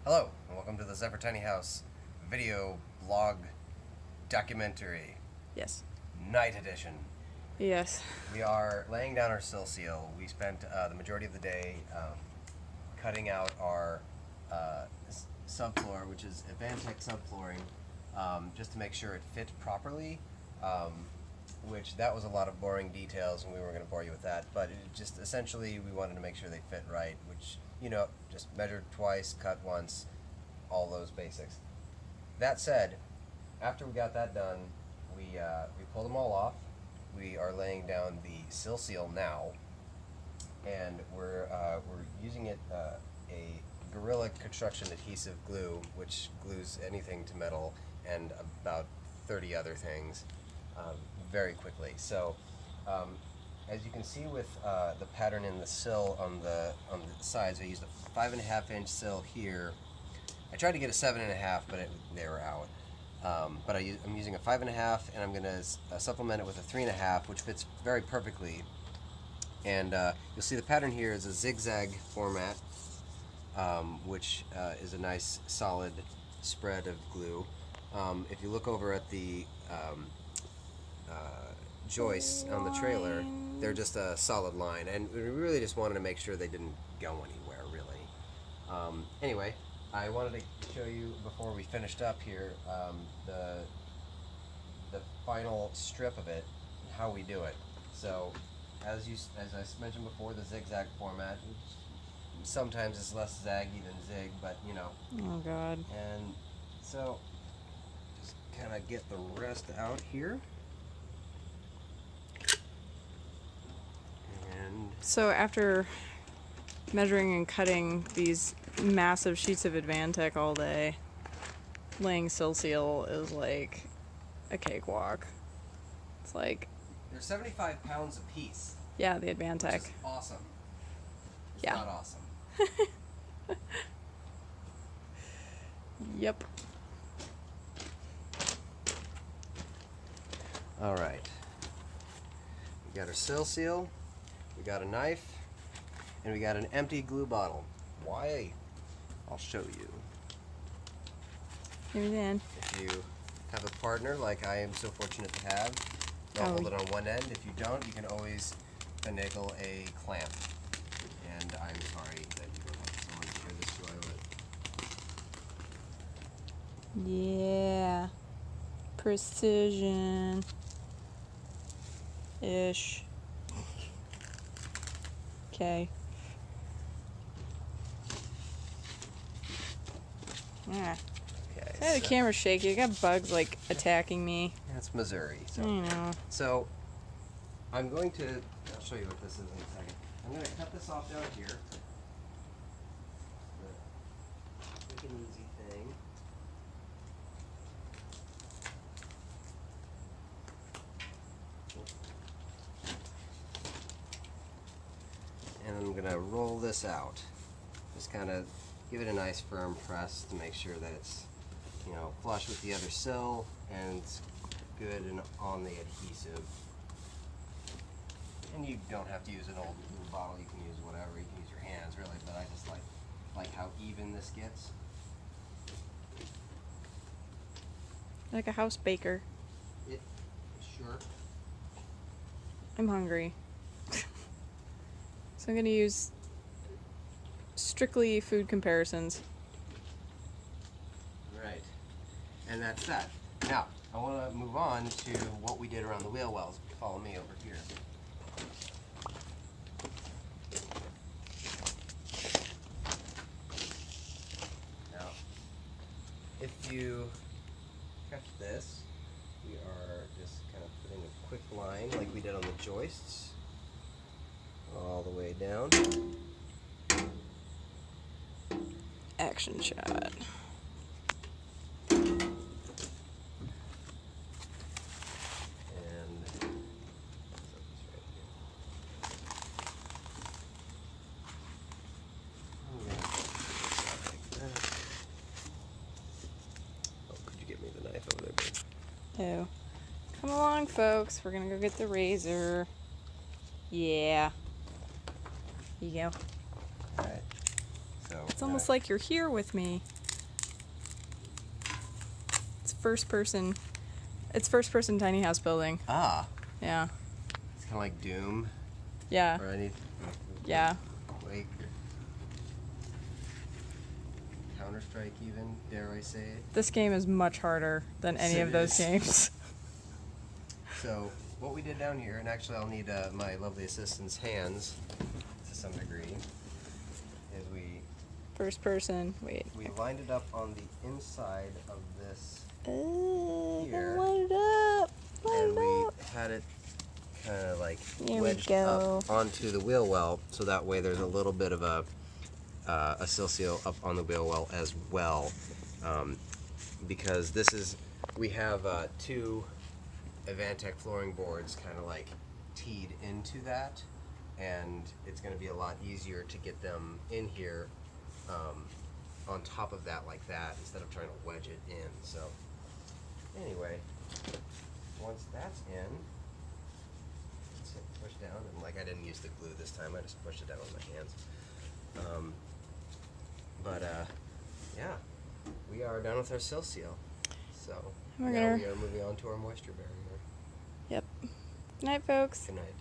Hello, and welcome to the Zephyr Tiny House video blog documentary, Yes. night edition. Yes. We are laying down our sill seal. We spent the majority of the day cutting out our subfloor, which is Advantech subflooring, just to make sure it fit properly. Which that was a lot of boring details, and we weren't going to bore you with that. But it just essentially we wanted to make sure they fit right, which just measured twice, cut once, all those basics. That said, after we got that done, we pulled them all off. We are laying down the Sill Seal now, and we're using it a Gorilla Construction adhesive glue, which glues anything to metal and about 30 other things very quickly. So as you can see with the pattern in the sill on the sides, I used a 5.5 inch sill here. I tried to get a 7.5, but they were out. But I'm using a 5.5, and I'm going to supplement it with a 3.5, which fits very perfectly. And you'll see the pattern here is a zigzag format, which is a nice solid spread of glue. If you look over at the joists on the trailer, they're just a solid line, and we really just wanted to make sure they didn't go anywhere, really. Anyway, I wanted to show you before we finished up here the final strip of it, how we do it. So as I mentioned before, the zigzag format. Sometimes it's less zaggy than zig, but Oh God. And so just kind of get the rest out here. And So after measuring and cutting these massive sheets of Advantech all day, laying Sill Seal is like a cakewalk. It's like, they're 75 pounds a piece. yeah, the Which Advantech. is awesome. It's Yeah. not awesome. Yep. All right. We got our Sill Seal. We got a knife, and we got an empty glue bottle. Why? I'll show you. Maybe then. If you have a partner like I am so fortunate to have, they'll hold it on one end. If you don't, you can always finagle a clamp. And I'm sorry that you don't have someone to share this joy with. Yeah. Precision. Ish. Okay. Yeah. Okay. Hey, the camera's shaky. I got bugs like attacking me. That's Missouri. I know. So I'm going to. I'll show you what this is in a second. I'm going to cut this off down here. The quick and easy thing. And I'm going to roll this out. Just kind of give it a nice firm press to make sure that it's, flush with the other sill and it's good and on the adhesive. And you don't have to use an old glue bottle. You can use whatever. You can use your hands, really. But I just like how even this gets. Like a house baker. It sure. I'm hungry. So I'm going to use strictly food comparisons. Right. And that's that. Now, I want to move on to what we did around the wheel wells. Follow me over here. Now, if you catch this, we are just kind of putting a quick line like we did on the joists all the way down. Action shot. And oh, could you get me the knife over there, babe? Oh. Come along, folks. We're going to go get the razor. Yeah. Here you go. Alright. So It's almost like you're here with me. It's first person. It's first person tiny house building. Ah, Yeah. it's kind of like Doom. Yeah. Or any. Yeah. Quake. Counter-Strike even, dare I say it. This game is much harder than any of those games. So, what we did down here, and actually I'll need my lovely assistant's hands to some degree, is First person. Wait. we lined it up on the inside of this Here. here, Line it up. Line and it we up. had it kind of like Here we wedged go. up onto the wheel well, so that way there's a little bit of a sill seal up on the wheel well as well, because we have two Advantech flooring boards kind of like teed into that, and it's going to be a lot easier to get them in here on top of that like that instead of trying to wedge it in. So anyway, once that's in, let's hit push down, and like I didn't use the glue this time, I just pushed it down with my hands. Yeah, we are done with our sill seal. So We're now gonna- we are moving on to our moisture barrier. Yep. Good night, folks. Good night.